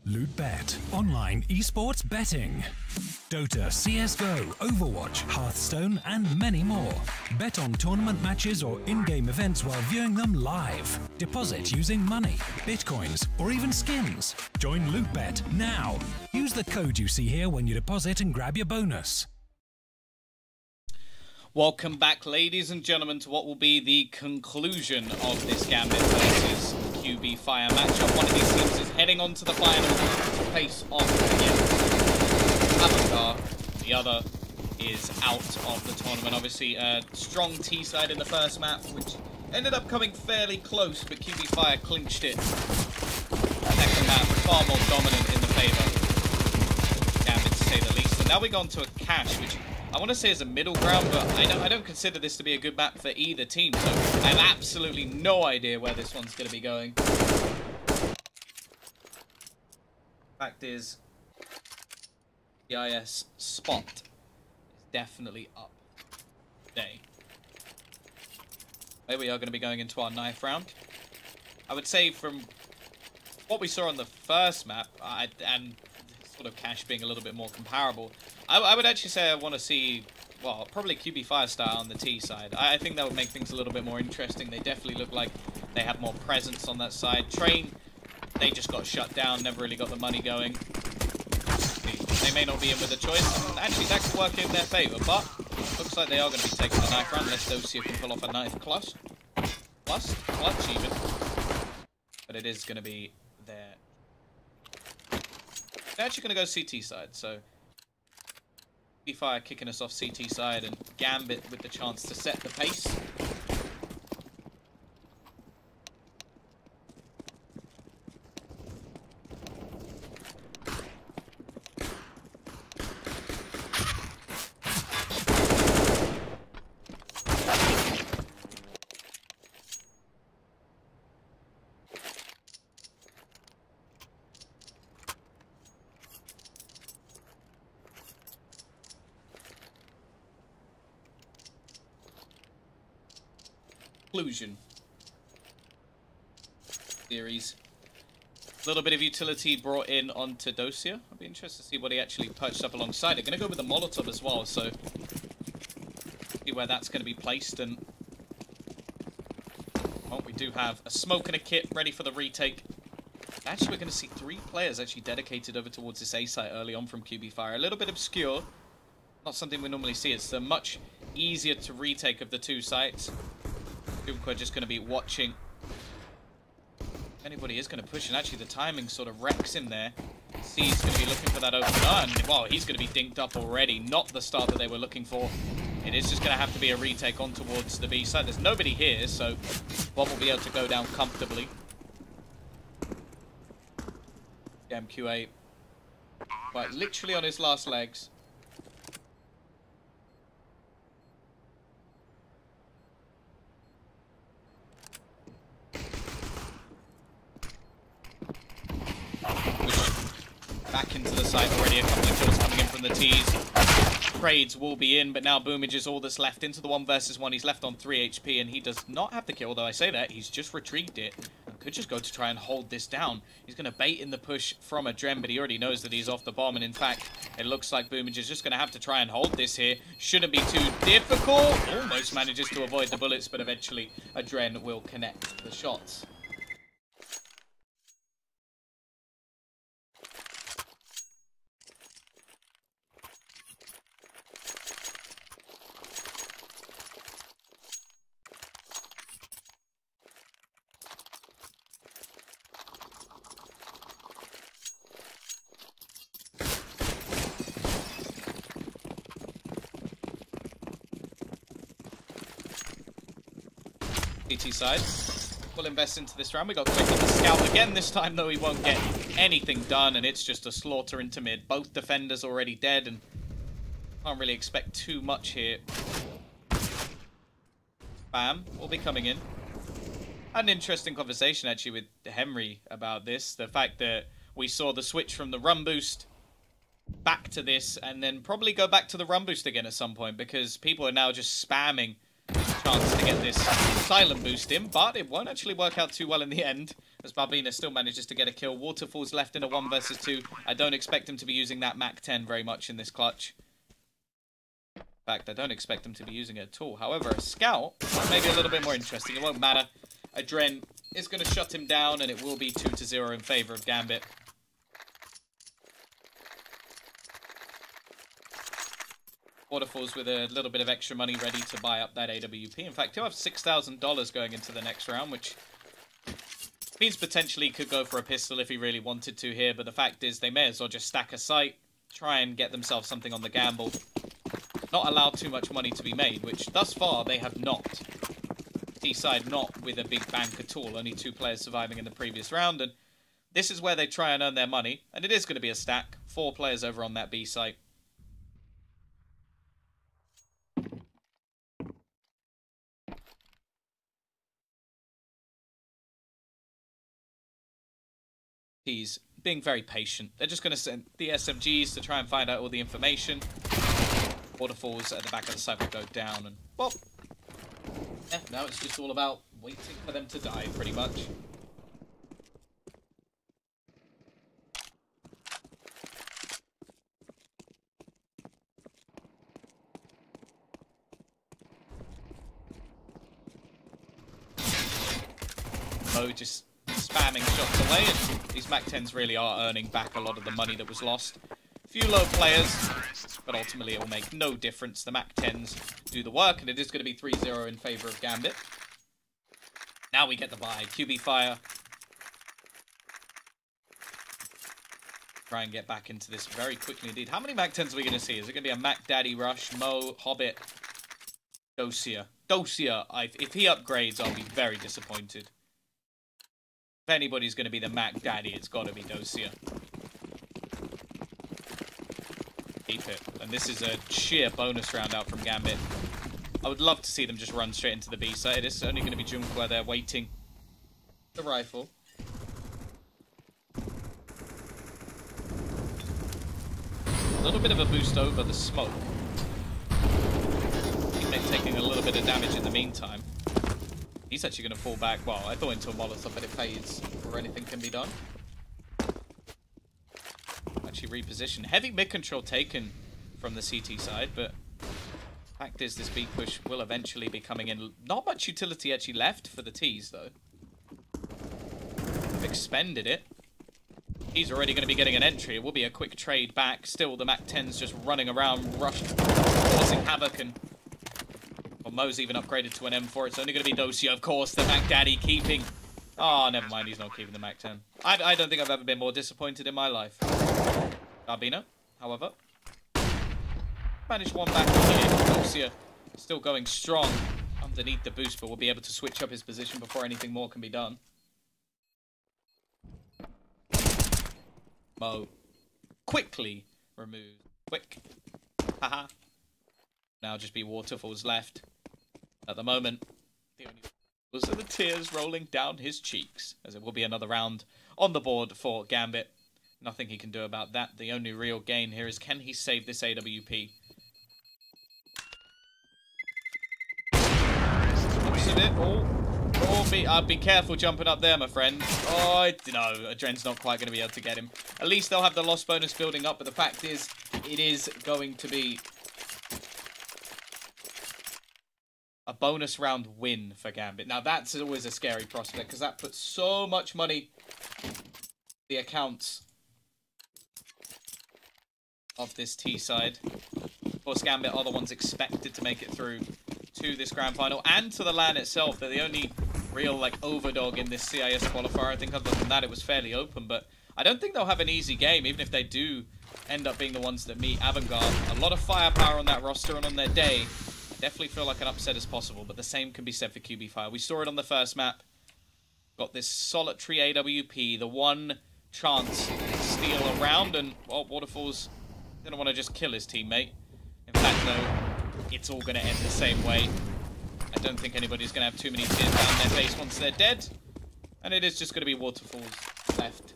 LootBet, online esports betting. Dota, CSGO, Overwatch, Hearthstone, and many more. Bet on tournament matches or in-game events while viewing them live. Deposit using money, bitcoins, or even skins. Join LootBet now. Use the code you see here when you deposit and grab your bonus. Welcome back, ladies and gentlemen, to what will be the conclusion of this Gambit versus QB.Fire matchup. One of these teams is heading on to the final to face off against Avatar. The other is out of the tournament. Obviously, a strong T side in the first map, which ended up coming fairly close, but QB.Fire clinched it. Second map, far more dominant in the favour of Gambit, to say the least. And now we've gone to a cash, which I want to say is a middle ground, but I don't consider this to be a good map for either team, so I have absolutely no idea where this one's going to be going. Fact is, CIS spot is definitely up today. There we are going to be going into our 9th round. I would say from what we saw on the first map, and sort of cash being a little bit more comparable, I would actually say I want to see, well, probably QB.Fire style on the T side. I think that would make things a little bit more interesting. They definitely look like they have more presence on that side. Train, they just got shut down, never really got the money going. They may not be in with a choice, and actually that could work in their favour, but looks like they are going to be taking the 9th round, unless Dosia can pull off a 9th clutch even. But it is going to be their... They're actually going to go CT side, so QB.Fire kicking us off CT side, and Gambit with the chance to set the pace. Conclusion series. A little bit of utility brought in onto Dosia. I'd be interested to see what he actually perched up alongside. They're going to go with the Molotov as well, so see where that's going to be placed. And well, we do have a smoke and a kit ready for the retake. Actually, we're going to see 3 players actually dedicated over towards this A site early on from QB.Fire. A little bit obscure, not something we normally see. It's much easier to retake of the 2 sites. We're just going to be watching. Anybody is going to push, and actually the timing sort of wrecks him there. C's going to be looking for that open gun. Well, he's going to be dinked up already. Not the start that they were looking for. It is just going to have to be a retake on towards the B side. There's nobody here, so Bob will be able to go down comfortably. MQA, quite literally on his last legs. Back into the site already, a couple of kills coming in from the T's. Trades will be in, but now Boomage is all that's left into the 1 versus 1. He's left on 3 HP, and he does not have the kill, although I say that, he's just retrieved it. Could just go to try and hold this down. He's going to bait in the push from a Drem, but he already knows that he's off the bomb, and in fact, it looks like Boomage is just going to have to try and hold this here. Shouldn't be too difficult. Almost manages to avoid the bullets, but eventually a Dren will connect the shots. CT side. We'll invest into this round. We got quick on the scout again. This time, though, he won't get anything done, and it's just a slaughter into mid. Both defenders already dead, and can't really expect too much here. Bam will be coming in. Had an interesting conversation, actually, with Henry about this. The fact that we saw the switch from the run boost back to this, and then probably go back to the run boost again at some point, because people are now just spamming chance to get this silent boost in, but it won't actually work out too well in the end, as Barbina still manages to get a kill. Waterfall's left in a 1 versus 2. I don't expect him to be using that MAC-10 very much in this clutch. In fact, I don't expect him to be using it at all. However, a scout, maybe a little bit more interesting. It won't matter. Adren is going to shut him down, and it will be 2-0 in favor of Gambit. Waterfalls with a little bit of extra money ready to buy up that AWP. In fact, he'll have $6,000 going into the next round, which means potentially could go for a pistol if he really wanted to here. But the fact is, they may as well just stack a sight, try and get themselves something on the gamble. Not allow too much money to be made, which thus far they have not. T-side not with a big bank at all. Only 2 players surviving in the previous round, and this is where they try and earn their money. And it is going to be a stack. 4 players over on that B site. He's being very patient. They're just going to send the SMGs to try and find out all the information. Waterfalls at the back of the site will go down, and, well, yeah, now it's just all about waiting for them to die, pretty much. Mo just spamming shots away, and these MAC-10s really are earning back a lot of the money that was lost. A few low players, but ultimately it will make no difference. The MAC-10s do the work, and it is going to be 3-0 in favor of Gambit. Now we get the buy. QB.Fire. Try and get back into this very quickly indeed. How many MAC-10s are we going to see? Is it going to be a Mac Daddy Rush, Mo, Hobbit, Dosia? Dosia, if he upgrades, I'll be very disappointed. If anybody's going to be the Mac Daddy, it's got to be Dosia. Keep it. And this is a sheer bonus round out from Gambit. I would love to see them just run straight into the B side. It is only going to be Junk where they're waiting. The rifle. A little bit of a boost over the smoke. Teammate taking a little bit of damage in the meantime. He's actually going to fall back. Well, I thought into a Molotov, but it fades before anything can be done. Actually reposition. Heavy mid-control taken from the CT side, but fact is this B push will eventually be coming in. Not much utility actually left for the T's, though. They've expended it. He's already going to be getting an entry. It will be a quick trade back. Still, the MAC-10's just running around, causing havoc, and well, Mo's even upgraded to an M4. It's only going to be Dosia, of course, the Mac Daddy keeping. Oh, never mind. He's not keeping the MAC-10. I don't think I've ever been more disappointed in my life. Garbino, however, managed one back here. Dosia still going strong underneath the boost, but will be able to switch up his position before anything more can be done. Mo quickly removed. Quick. Haha. Now just be Waterfalls left. At the moment, the only was the tears rolling down his cheeks, as it will be another round on the board for Gambit. Nothing he can do about that. The only real gain here is, can he save this AWP? Looks at it. Be careful jumping up there, my friend. Oh, no, Adren's not quite going to be able to get him. At least they'll have the loss bonus building up, but the fact is, it is going to be a bonus round win for Gambit. Now, that's always a scary prospect, because that puts so much money in the accounts of this T side. Of course, Gambit are the ones expected to make it through to this grand final and to the LAN itself. They're the only real, like, overdog in this CIS qualifier. I think other than that, it was fairly open, but I don't think they'll have an easy game, even if they do end up being the ones that meet Avantgarde. A lot of firepower on that roster, and on their day, I definitely feel like an upset is possible, but the same can be said for QB.Fire. We saw it on the first map. Got this solitary AWP, the one chance to steal a round, and, well, Waterfalls didn't want to just kill his teammate. In fact, though, it's all going to end the same way. I don't think anybody's going to have too many tears down their face once they're dead. And it is just going to be Waterfalls left.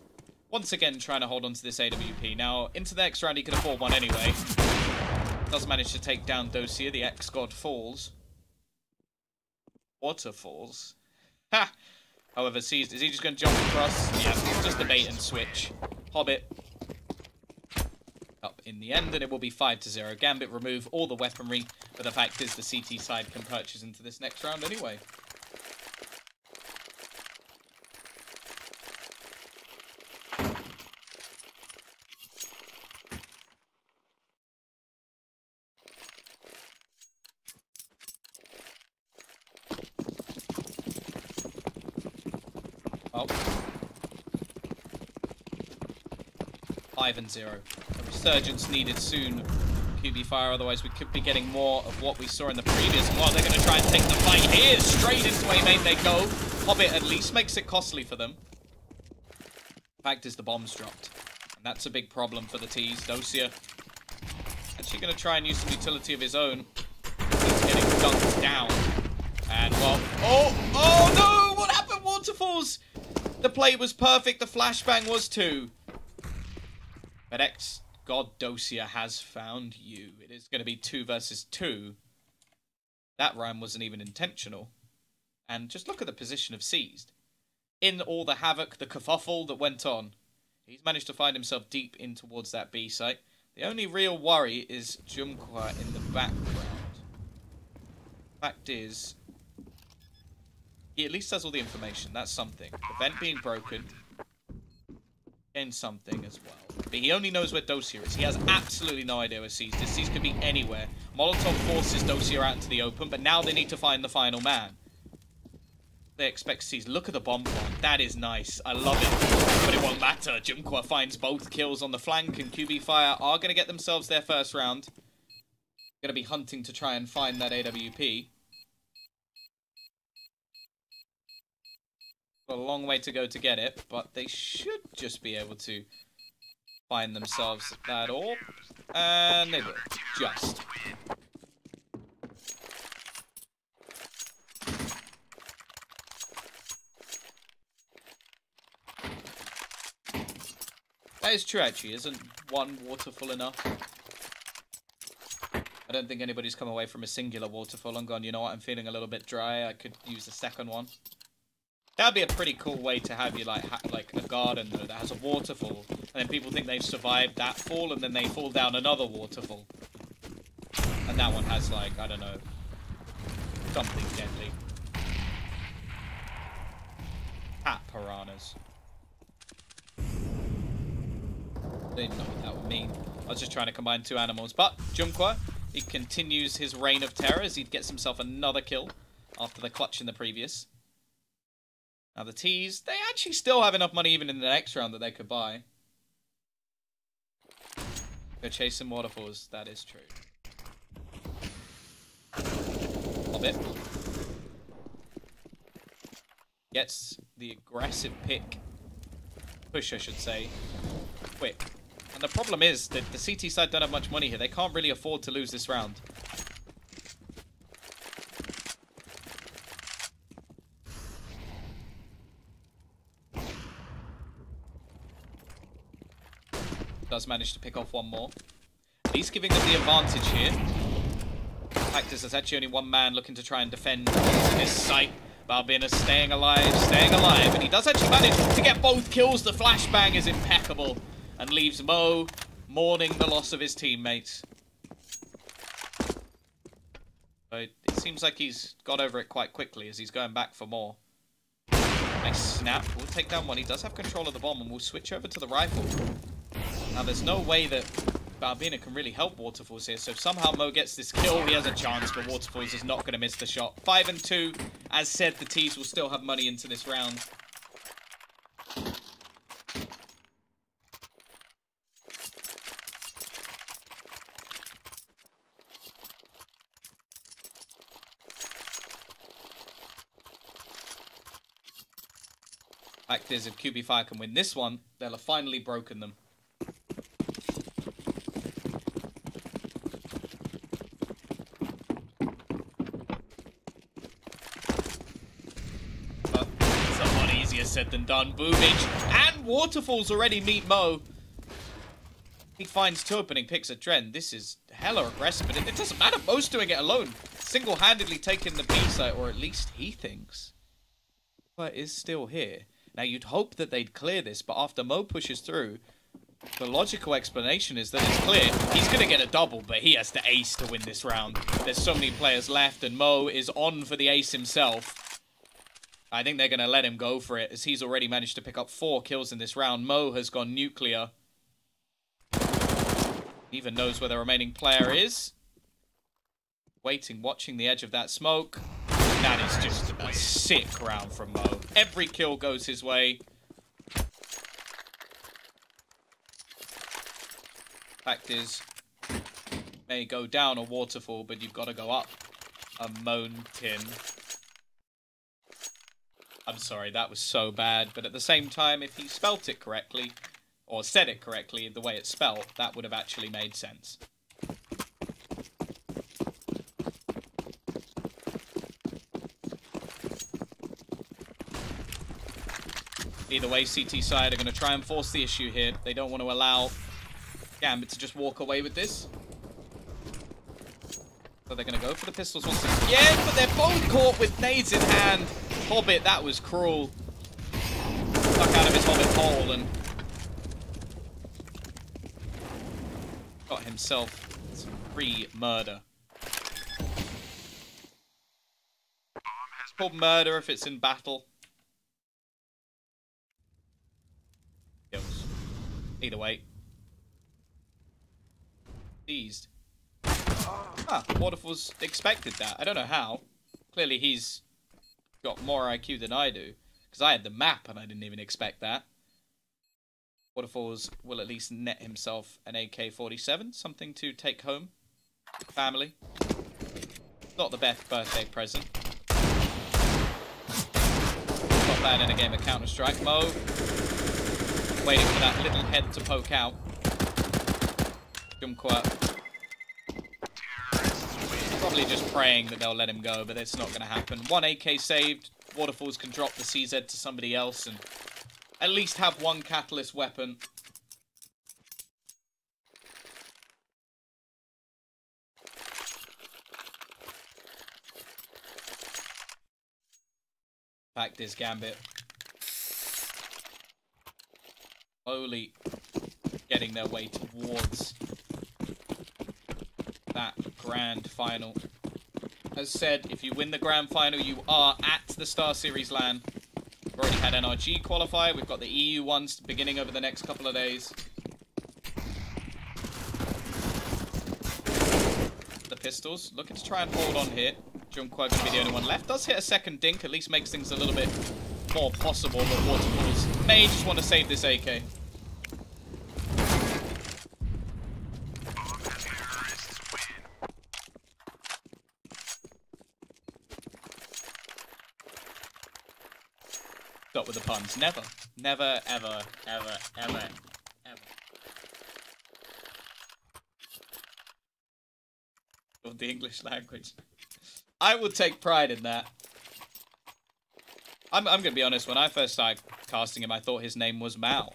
Once again, trying to hold on to this AWP. Now, into the next round, he can afford one anyway. Does manage to take down Dosia. The X-God falls. Waterfalls. Ha! However, Seized, is he just going to jump across? Yeah, it's just a bait and switch. Hobbit up in the end, and it will be 5-0. Gambit remove all the weaponry, but the fact is the CT side can purchase into this next round anyway. Oh. 5-0. A resurgence needed soon, QB.Fire, otherwise we could be getting more of what we saw in the previous. Well, they're going to try and take the fight here. Straight into A main they go. Hobbit at least makes it costly for them. Fact is the bomb's dropped. And that's a big problem for the T's. Dosia actually going to try and use some utility of his own. He's getting dunked down. And, well, oh no! What happened, Waterfalls? The play was perfect. The flashbang was too. But God Dosia has found you. It is going to be 2 versus 2. That rhyme wasn't even intentional. And just look at the position of Seized. In all the havoc, the kerfuffle that went on, he's managed to find himself deep in towards that B site. The only real worry is Jumqua in the background. Fact is, he at least has all the information. That's something. The vent being broken. And something as well. But he only knows where Dosia is. He has absolutely no idea where Seized is. Seized could be anywhere. Molotov forces Dosia out into the open, but now they need to find the final man. They expect Seized. Look at the bomb plant. That is nice. I love it. But it won't matter. Jumqua finds both kills on the flank, and QB.Fire are going to get themselves their first round. Going to be hunting to try and find that AWP. A long way to go to get it, but they should just be able to find themselves that orb, and they will. Just. That is true, actually. Isn't one waterfall enough? I don't think anybody's come away from a singular waterfall and gone, you know what, I'm feeling a little bit dry, I could use a second one. That'd be a pretty cool way to have you like a garden though that has a waterfall, and then people think they've survived that fall, and then they fall down another waterfall, and that one has like, I don't know, something deadly. Cat piranhas. Didn't know what that would mean. I was just trying to combine 2 animals, but Jumqua, he continues his reign of terror as he gets himself another kill after the clutch in the previous. Now the T's, they actually still have enough money even in the next round that they could buy. Go chase some waterfalls, that is true. Hobbit gets the aggressive pick. Push, I should say. Quick. And the problem is that the CT side don't have much money here. They can't really afford to lose this round. Does manage to pick off one more. But he's giving them the advantage here. The fact is, there's actually only one man looking to try and defend this site. Balbin is staying alive, and he does actually manage to get both kills. The flashbang is impeccable and leaves Mo mourning the loss of his teammates. But it seems like he's got over it quite quickly as he's going back for more. Nice snap. We'll take down one. He does have control of the bomb, and we'll switch over to the rifle. Now, there's no way that Balbina can really help Waterfalls here, so if somehow Mo gets this kill, he has a chance, but Waterfalls is not going to miss the shot. 5-2. As said, the T's will still have money into this round. Fact is, if QB.Fire can win this one, they'll have finally broken them. Said than done. Boomage and Waterfalls already meet Mo. He finds 2 opening picks at Dren. This is hella aggressive, but it doesn't matter. Mo's doing it alone. Single-handedly taking the B site, or at least he thinks. is still here. Now, you'd hope that they'd clear this, but after Mo pushes through, the logical explanation is that it's clear. He's going to get a double, but he has to ace to win this round. There's so many players left, and Mo is on for the ace himself. I think they're going to let him go for it, as he's already managed to pick up 4 kills in this round. Mo has gone nuclear. Even knows where the remaining player is. Waiting, watching the edge of that smoke. That is just a sick round from Mo. Every kill goes his way. Fact is, may go down a waterfall, but you've got to go up a mountain. I'm sorry, that was so bad. But at the same time, if he spelt it correctly, or said it correctly the way it's spelt, that would have actually made sense. Either way, CT side are going to try and force the issue here. They don't want to allow Gambit to just walk away with this. So they're going to go for the pistols once again, but they're both caught with nades in hand. Hobbit, that was cruel. Stuck out of his Hobbit hole and got himself some free murder. It's called murder if it's in battle. Kills. Either way. Seized. Ah, Waterfalls expected that. I don't know how. Clearly he's got more IQ than I do. Because I had the map and I didn't even expect that. Waterfalls will at least net himself an AK-47. Something to take home. Family. Not the best birthday present. Not bad in a game of Counter-Strike. Mo waiting for that little head to poke out. Probably just praying that they'll let him go, but it's not going to happen. 1 AK saved. Waterfalls can drop the CZ to somebody else and at least have 1 catalyst weapon. Fact is, Gambit slowly getting their way towards that grand final. As said, if you win the grand final, you are at the StarSeries LAN. We've already had NRG qualifier. We've got the EU ones beginning over the next couple of days. The pistols looking to try and hold on here. Junkwa going to be the only one left. Does hit a second dink, at least makes things a little bit more possible, but Waterfalls may just want to save this AK. Stop with the puns. Never. Never, ever, ever, ever, ever. Of the English language. I would take pride in that. I'm going to be honest, when I first started casting him, I thought his name was Mao.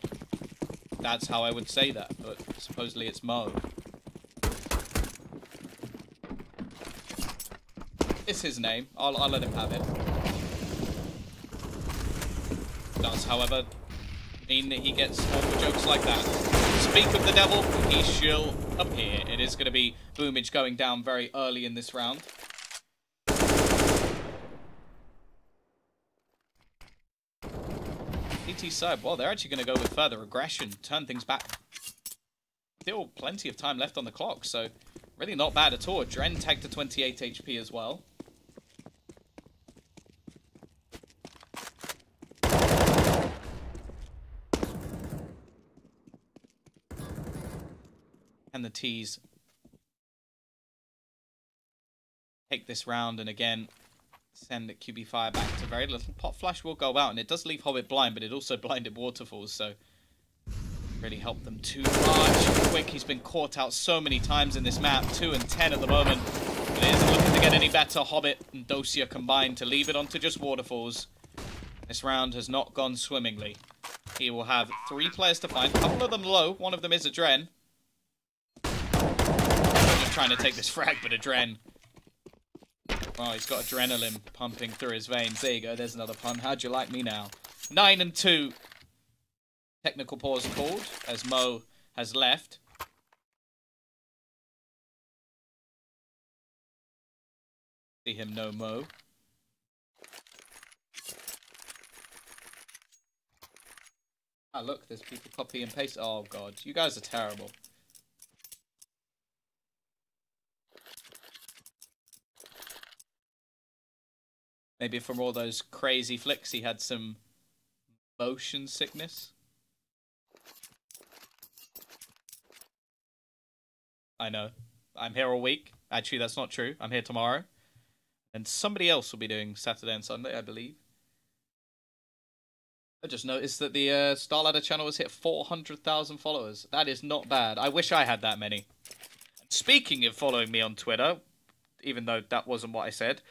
That's how I would say that, but supposedly it's Mo. It's his name. I'll let him have it. Does, however, mean that he gets awful jokes like that. Speak of the devil, he shall appear. It is going to be Boomage going down very early in this round. CT side, well, they're actually going to go with further aggression, turn things back. Still plenty of time left on the clock, so really not bad at all. Dren tagged to 28 HP as well. And the T's take this round and again send QB.Fire back to very little. Pot Flash will go out and it does leave Hobbit blind, but it also blinded Waterfalls, so really helped them too much. Quick, he's been caught out so many times in this map. 2 and 10 at the moment. But it isn't looking to get any better. Hobbit and Dosia combined to leave it onto just Waterfalls. This round has not gone swimmingly. He will have 3 players to find. A couple of them low. One of them is a Dren. Trying to take this frag, but a Dren Oh, he's got adrenaline pumping through his veins. There you go. There's another pun. How'd you like me now? 9-2. Technical pause called as Mo has left. See him, no Mo. Ah, look, there's people copy and paste. Oh, God. You guys are terrible. Maybe from all those crazy flicks, he had some motion sickness. I know. I'm here all week. Actually, that's not true. I'm here tomorrow. And somebody else will be doing Saturday and Sunday, I believe. I just noticed that the StarLadder channel has hit 400,000 followers. That is not bad. I wish I had that many. Speaking of following me on Twitter, even though that wasn't what I said,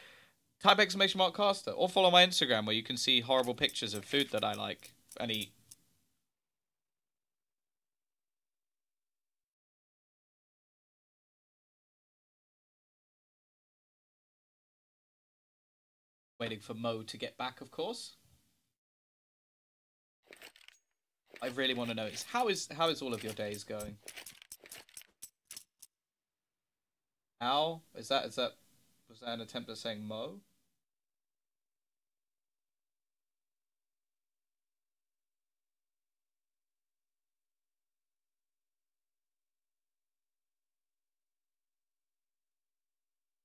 type !caster, or follow my Instagram where you can see horrible pictures of food that I like and eat. Waiting for Mo to get back, of course. I really want to know is how is all of your days going? How was that an attempt at saying Mo?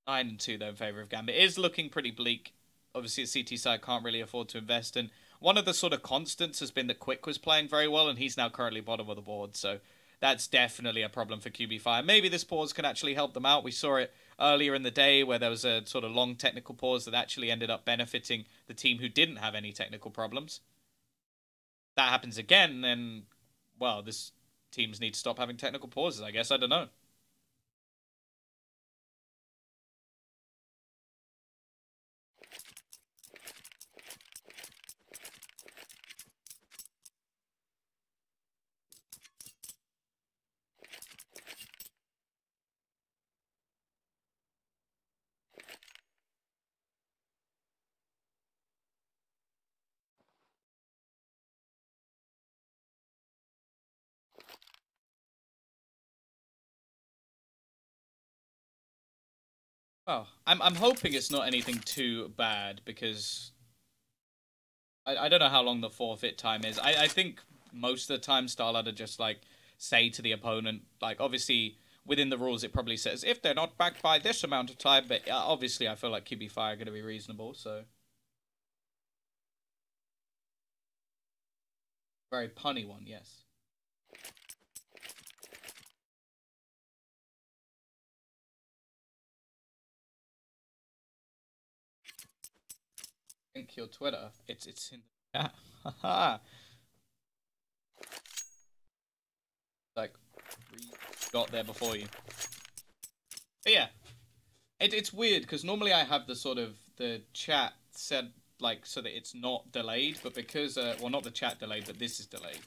Nine and 2 though in favour of Gambit. It is looking pretty bleak. Obviously, the CT side can't really afford to invest in. One of the sort of constants has been that Quick was playing very well, and he's now currently bottom of the board. So that's definitely a problem for QB.Fire. Maybe this pause can actually help them out. We saw it earlier in the day where there was a sort of long technical pause that actually ended up benefiting the team who didn't have any technical problems. If that happens again, then, well, this teams need to stop having technical pauses, I guess. I don't know. Oh, I'm hoping it's not anything too bad because I don't know how long the forfeit time is. I think most of the time StarLadder just like say to the opponent, like obviously within the rules it probably says if they're not back by this amount of time, but obviously I feel like QB.Fire are going to be reasonable, so. Very punny one, yes. Link your Twitter. It's in the chat. Haha. Like got there before you. But yeah. It's weird because normally I have the sort of the chat set like so that it's not delayed, but because well, not the chat delayed, but this is delayed.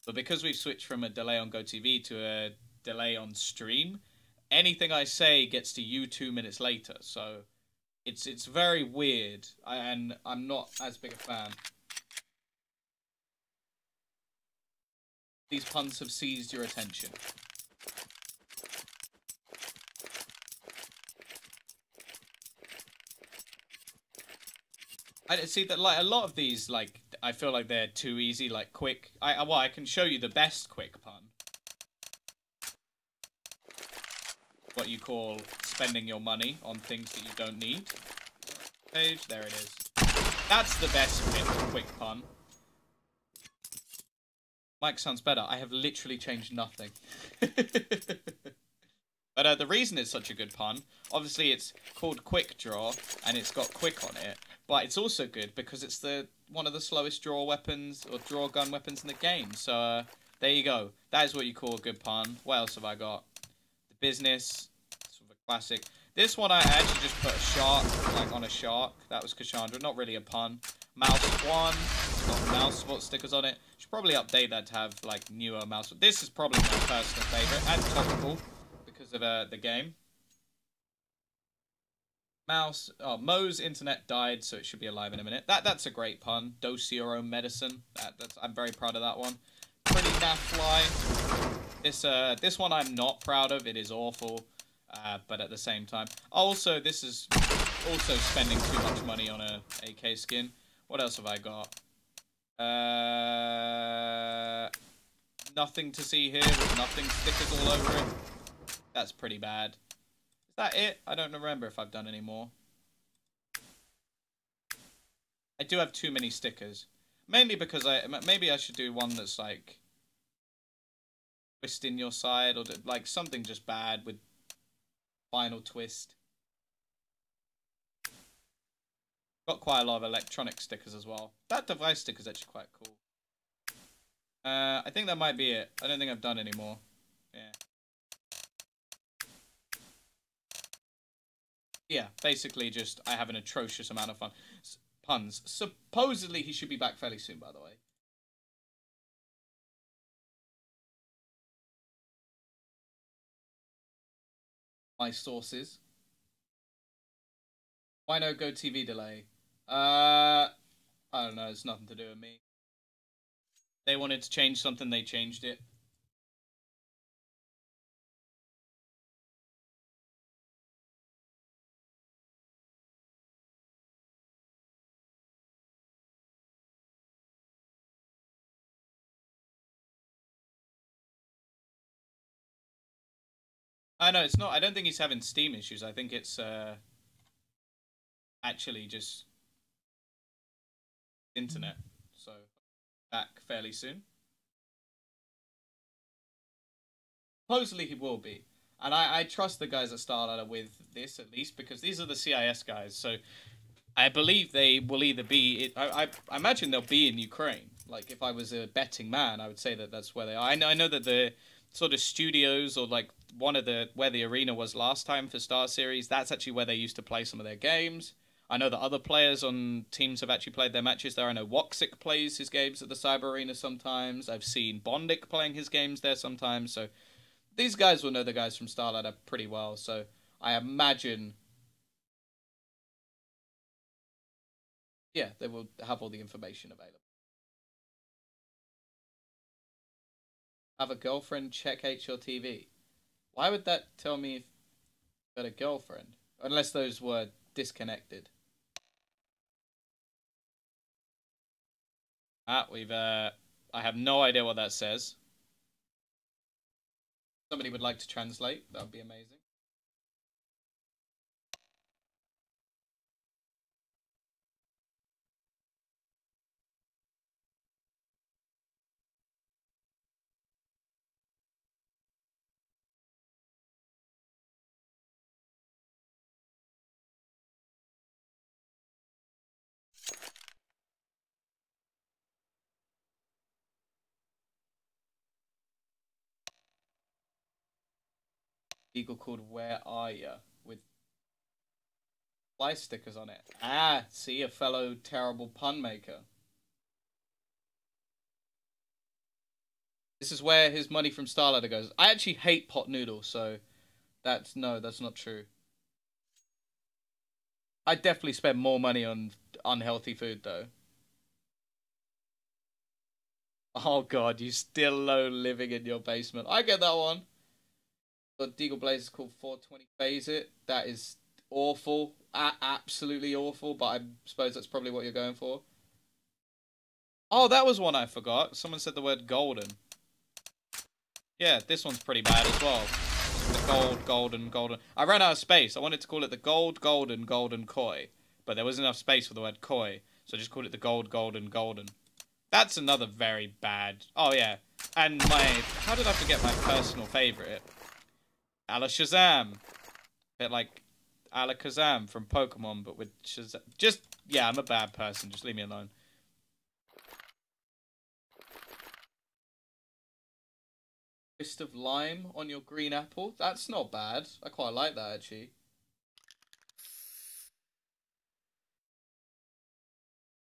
But because we've switched from a delay on GoTV to a delay on stream, anything I say gets to you 2 minutes later. So it's very weird, and I'm not as big a fan. These puns have seized your attention. I see that like a lot of these, like I feel like they're too easy, like quick. Well, I can show you the best quick pun. What you call spending your money on things that you don't need. Page, there it is. That's the best quick pun. Mike sounds better. I have literally changed nothing. But the reason it's such a good pun, obviously it's called Quick Draw, and it's got quick on it, but it's also good because it's one of the slowest draw weapons, or draw gun weapons in the game, so there you go. That is what you call a good pun. What else have I got? The business, sort of a classic. This one I actually just put a shark, like on a shark. That was Cassandra, not really a pun. Mouse 1, it's got mouse spot stickers on it. Should probably update that to have like newer mouse. This is probably my personal favourite, and topical. Because of the game. Mouse. Oh, Mo's internet died, so it should be alive in a minute. That's a great pun. Dose your own medicine. I'm very proud of that one. Pretty naff fly. This one I'm not proud of. It is awful, but at the same time, also this is also spending too much money on a AK skin. What else have I got? Nothing to see here with nothing stickers all over it. That's pretty bad. Is that it? I don't remember if I've done any more. I do have too many stickers. Mainly because maybe I should do one that's like twist in your side, or like something just bad with final twist. Got quite a lot of electronic stickers as well. That device sticker is actually quite cool. I think that might be it. I don't think I've done any more. Yeah. Yeah, basically just I have an atrocious amount of fun. Puns. Supposedly he should be back fairly soon, by the way. My sources. Why no Go TV delay? I don't know. It's nothing to do with me. They wanted to change something, they changed it. I know it's not. I don't think he's having Steam issues. I think it's actually just internet. So back fairly soon. Supposedly he will be. And I trust the guys at StarSeries with this, at least, because these are the CIS guys. So I believe they will either be... I imagine they'll be in Ukraine. Like, if I was a betting man, I would say that that's where they are. I know that the sort of studios, or like one of the... where the arena was last time for StarSeries, that's actually where they used to play some of their games. I know that other players on teams have actually played their matches there. I know Woxic plays his games at the Cyber Arena sometimes. I've seen Bondic playing his games there sometimes. So these guys will know the guys from StarSeries pretty well. So I imagine, yeah, they will have all the information available. Have a girlfriend, check HLTV. Why would that tell me if you got a girlfriend? Unless those were disconnected. I have no idea what that says. Somebody would like to translate, that would be amazing. Eagle called Where Are Ya? With fly stickers on it. Ah, see, a fellow terrible pun maker. This is where his money from Starladder goes. I actually hate pot noodles, so that's not true. I definitely spend more money on unhealthy food, though. Oh god, you still alone living in your basement. I get that one. But Deagle Blaze is called 420 Phase It. That is awful. Absolutely awful, but I suppose that's probably what you're going for. Oh, that was one I forgot. Someone said the word golden. Yeah, this one's pretty bad as well. The gold, golden, golden. I ran out of space. I wanted to call it the gold, golden, golden koi. But there wasn't enough space for the word koi. So I just called it the gold, golden, golden. That's another very bad... Oh, yeah. And how did I forget my personal favourite? Ala Shazam. Bit like Alakazam from Pokemon, but with Shazam. Yeah, I'm a bad person. Just leave me alone. Twist of lime on your green apple. That's not bad. I quite like that, actually.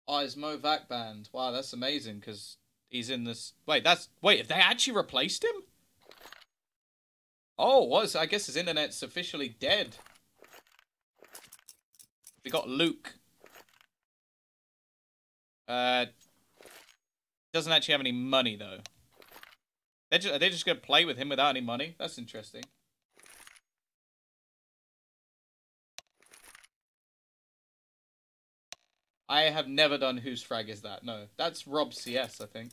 Oh, is Mo Vac banned? Wow, that's amazing, because he's in this... Wait, have they actually replaced him? Oh, I guess his internet's officially dead. We got Luke. Doesn't actually have any money, though. Are they just going to play with him without any money? That's interesting. I have never done whose frag is that. No, that's Rob CS, I think.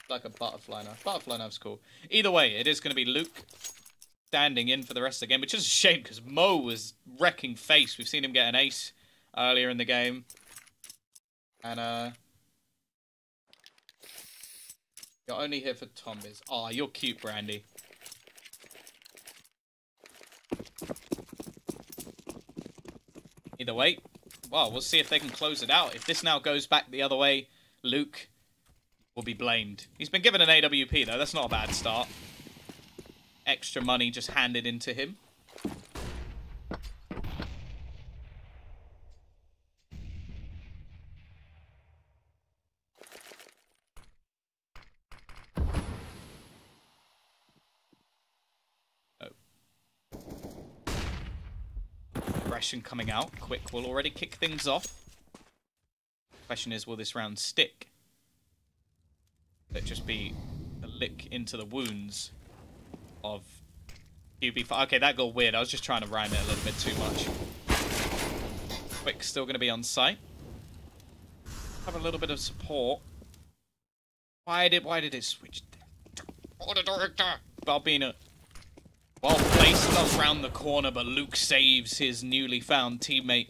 Like a butterfly knife. Butterfly knife's cool. Either way, it is going to be Luke standing in for the rest of the game, which is a shame because Mo was wrecking face. We've seen him get an ace earlier in the game. And, you're only here for Tombies. Aw, you're cute, Brandy. Either way, well, we'll see if they can close it out. If this now goes back the other way, Luke will be blamed. He's been given an AWP, though. That's not a bad start. Extra money just handed into him. Aggression coming out. Quick will already kick things off. Question is, will this round stick? Will it just be a lick into the wounds of QB.Fire? Okay, that got weird. I was just trying to rhyme it a little bit too much. Quick still going to be on site. Have a little bit of support. Why did it switch? Order director! Balbina. Well placed around the corner, but Luke saves his newly found teammate.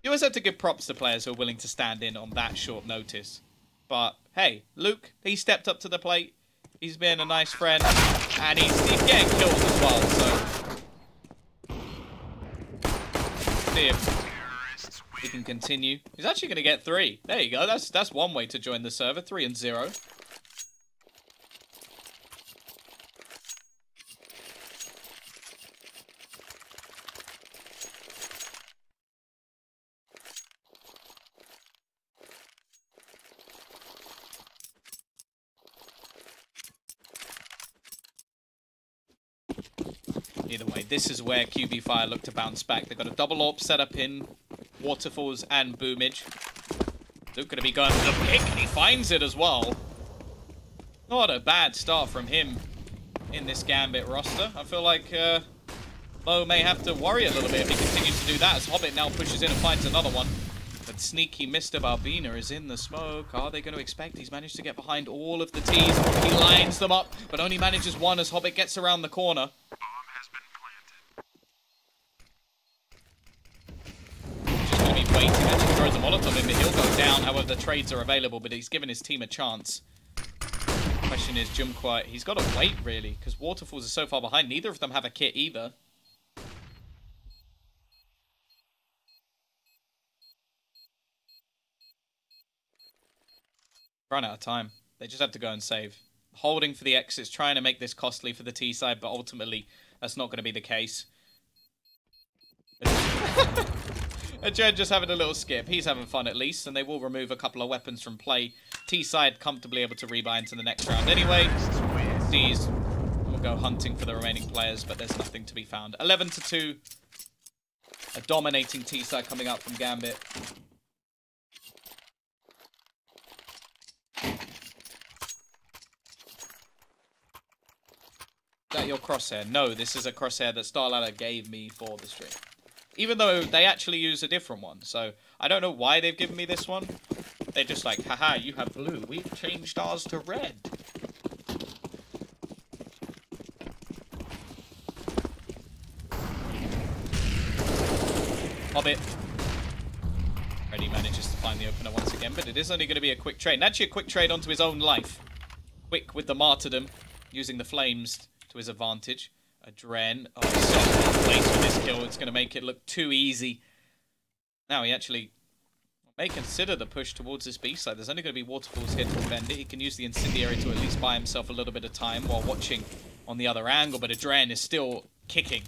You always have to give props to players who are willing to stand in on that short notice. But, hey, Luke, he stepped up to the plate. He's been a nice friend. And he's getting killed as well, so... see if he can continue. He's actually going to get 3. There you go. That's one way to join the server. 3-0. Either way, this is where QB.Fire look to bounce back. They've got a double AWP set up in Waterfalls and Boomage. Luke going to be going for the pick, and he finds it as well. Not a bad start from him in this Gambit roster. I feel like Mo may have to worry a little bit if he continues to do that, as Hobbit now pushes in and finds another one. But sneaky Mr. Balbina is in the smoke. Are they going to expect? He's managed to get behind all of the T's. He lines them up, but only manages one as Hobbit gets around the corner. Waiting, actually throws a Molotov in, but he'll go down. However, the trades are available, but he's given his team a chance. Question is, Jumquat, he's got to wait, really, because Waterfalls are so far behind. Neither of them have a kit either. Run out of time. They just have to go and save. Holding for the exits, trying to make this costly for the T side, but ultimately, that's not going to be the case. And Jen just having a little skip. He's having fun at least, and they will remove a couple of weapons from play. T-side comfortably able to rebuy into the next round anyway. D's will go hunting for the remaining players, but there's nothing to be found. 11-2. A dominating T-side coming out from Gambit. Is that your crosshair? No, this is a crosshair that StarLadder gave me for the stream. Even though they actually use a different one. So, I don't know why they've given me this one. They're just like, haha, you have blue. We've changed ours to red. Hobbit. Reddy manages to find the opener once again, but it is only going to be a quick trade. And actually a quick trade onto his own life. Quick with the martyrdom, using the flames to his advantage. Adren. Oh, he's so well placed with this kill. It's going to make it look too easy. Now he actually may consider the push towards this B side. There's only going to be Waterfalls here to defend it. He can use the Incendiary to at least buy himself a little bit of time while watching on the other angle. But Adren is still kicking.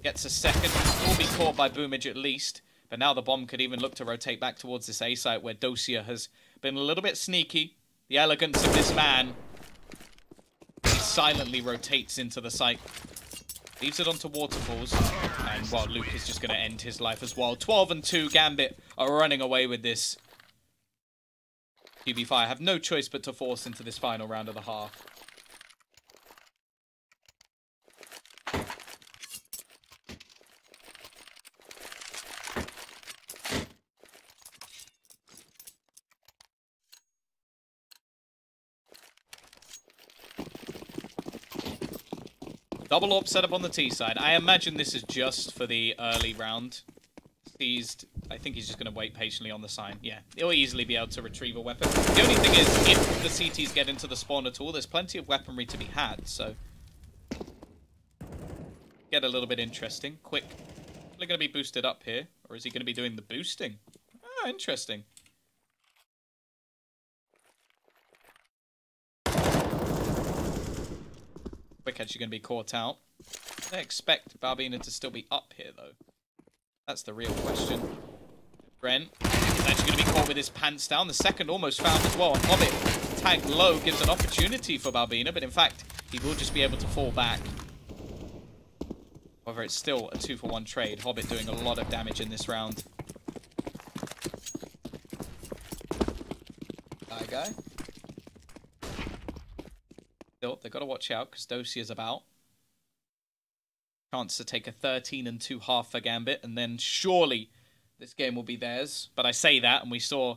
Gets a second. Will be caught by Boomage at least. But now the bomb could even look to rotate back towards this A site where Dosia has been a little bit sneaky. The elegance of this man. He silently rotates into the site. Leaves it onto Waterfalls. And, well, Luke is just going to end his life as well. 12 and 2, Gambit are running away with this. QB.Fire have no choice but to force into this final round of the half. Double AWP set up on the T side. I imagine this is just for the early round. Seized. I think he's just going to wait patiently on the sign. Yeah, he'll easily be able to retrieve a weapon. The only thing is, if the CTs get into the spawn at all, there's plenty of weaponry to be had, so... Get a little bit interesting. Quick. Is he going to be boosted up here? Or is he going to be doing the boosting? Ah, interesting. Quick actually going to be caught out. I expect Barbina to still be up here, though. That's the real question. Brent is actually going to be caught with his pants down. The second almost found as well. And Hobbit tagged low gives an opportunity for Barbina, but in fact, he will just be able to fall back. However, it's still a 2-for-1 trade. Hobbit doing a lot of damage in this round. Hi, guy. Still, they've got to watch out because Dosia's about. Chance to take a 13 and 2 half for Gambit, and then surely this game will be theirs. But I say that, and we saw,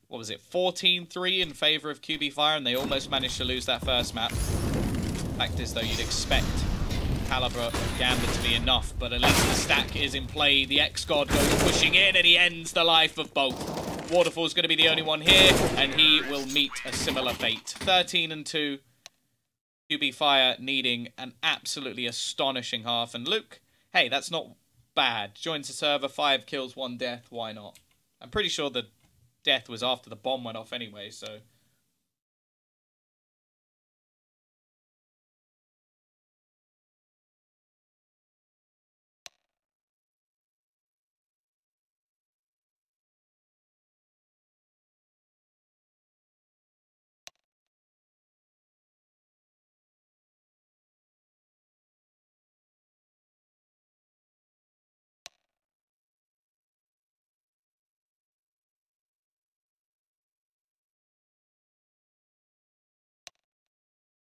what was it, 14-3 in favor of QB.Fire, and they almost managed to lose that first map. Fact is, though, you'd expect caliber of Gambit to be enough, but at least the stack is in play. The X-God goes pushing in, and he ends the life of both. Waterfall's going to be the only one here, and he will meet a similar fate. 13 and 2. QB.Fire needing an absolutely astonishing half. And Luke, hey, that's not bad. Joins the server, 5 kills, 1 death. Why not? I'm pretty sure the death was after the bomb went off anyway, so...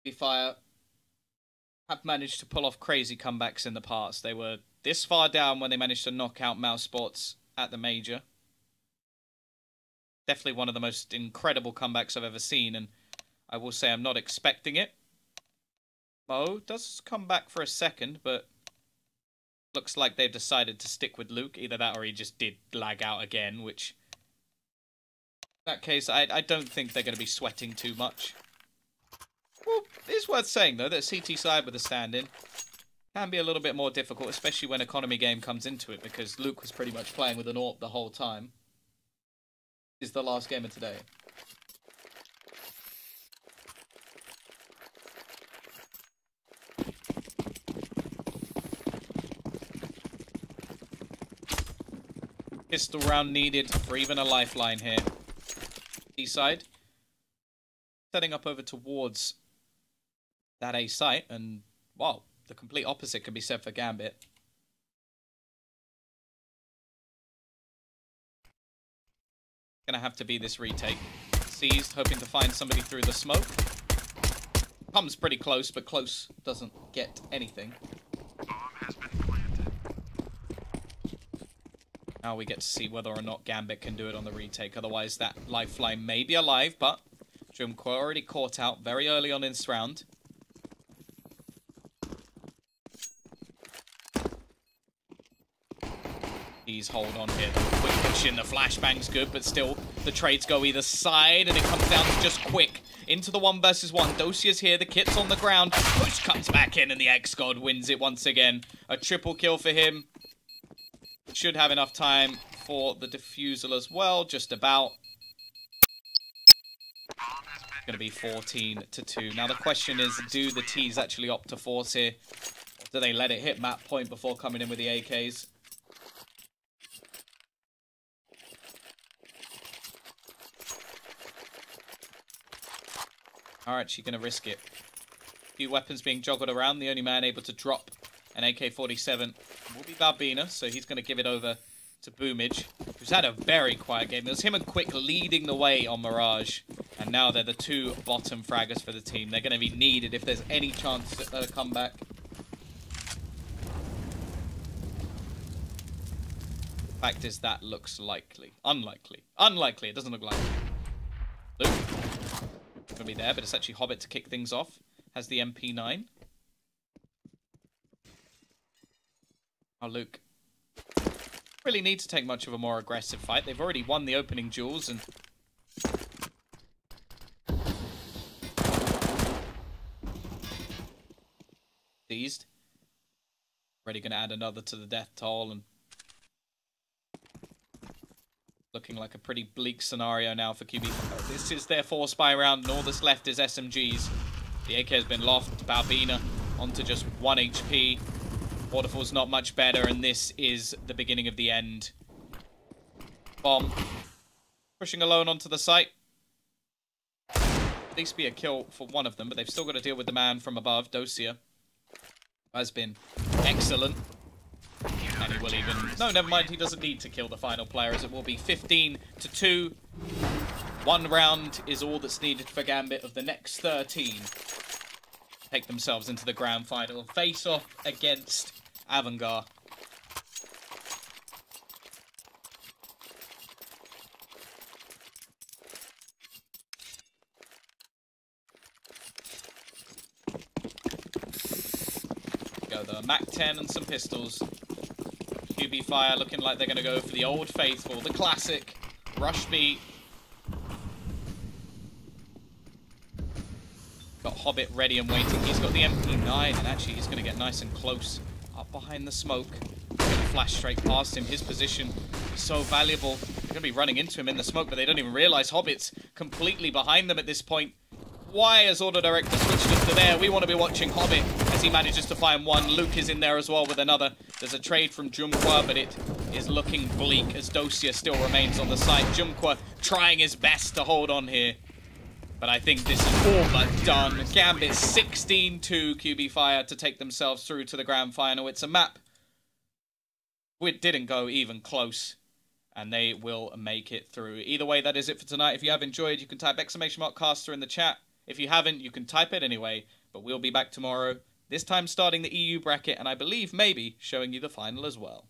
QB.Fire have managed to pull off crazy comebacks in the past. They were this far down when they managed to knock out Mouse Sports at the Major. Definitely one of the most incredible comebacks I've ever seen, and I will say I'm not expecting it. Mo does come back for a second, but looks like they've decided to stick with Luke. Either that or he just did lag out again, which... In that case, I don't think they're going to be sweating too much. Well, it's worth saying, though, that CT side with a stand-in can be a little bit more difficult, especially when economy game comes into it, because Luke was pretty much playing with an AWP the whole time. This is the last game of today. Pistol round needed for even a lifeline here. D-side. Setting up over towards that A site, and, wow, the complete opposite can be said for Gambit. Gonna have to be this retake. Seized, hoping to find somebody through the smoke. Comes pretty close, but close doesn't get anything. Now we get to see whether or not Gambit can do it on the retake. Otherwise, that lifeline may be alive, but Jim already caught out very early on in this round. He's hold on here. The quick push in, the flashbang's good, but still the trades go either side, and it comes down to just quick into the 1 versus 1. Dosia's here, the kit's on the ground. Push comes back in, and the X-God wins it once again. A triple kill for him. Should have enough time for the defusal as well, just about. It's going to be 14-2. Now the question is, do the T's actually opt to force here? Or do they let it hit map point before coming in with the AKs? are actually going to risk it. A few weapons being joggled around. The only man able to drop an AK-47 will be Balbina, so he's going to give it over to Boomage, who's had a very quiet game. It was him and Quick leading the way on Mirage, and now they're the two bottom fraggers for the team. They're going to be needed if there's any chance at a comeback. Fact is, that looks likely. Unlikely. Unlikely. It doesn't look likely. Luke. Going to be there, but it's actually Hobbit to kick things off. Has the MP9. Oh, Luke. Really need to take much of a more aggressive fight. They've already won the opening duels and... seized. Already going to add another to the death toll and... looking like a pretty bleak scenario now for QB. This is their 4-spy round, and all that's left is SMGs. The AK has been lofted. Balbina onto just 1 HP. Waterfall's not much better, and this is the beginning of the end. Bomb. Pushing alone onto the site. At least be a kill for one of them, but they've still got to deal with the man from above. Dosia has been excellent. And he will even... no, never mind. He doesn't need to kill the final player, as it will be 15-2. 1 round is all that's needed for Gambit of the next 13. Take themselves into the grand final. Face off against Avangar. Go the MAC-10 and some pistols. QB.Fire looking like they're going to go for the old faithful, the classic rush beat. Got Hobbit ready and waiting. He's got the MP9, and actually he's going to get nice and close up behind the smoke. Going to flash straight past him. His position is so valuable. They're going to be running into him in the smoke, but they don't even realize Hobbit's completely behind them at this point. Why has Auto Director switched us to there? We want to be watching Hobbit as he manages to find one. Luke is in there as well with another. There's a trade from Jumqua, but it is looking bleak as Dosia still remains on the site. Jumqua trying his best to hold on here. But I think this is all but done. Gambit 16-2 QB.Fire to take themselves through to the grand final. It's a map which didn't go even close, and they will make it through. Either way, that is it for tonight. If you have enjoyed, you can type !caster in the chat. If you haven't, you can type it anyway. But we'll be back tomorrow, this time starting the EU bracket, and I believe maybe showing you the final as well.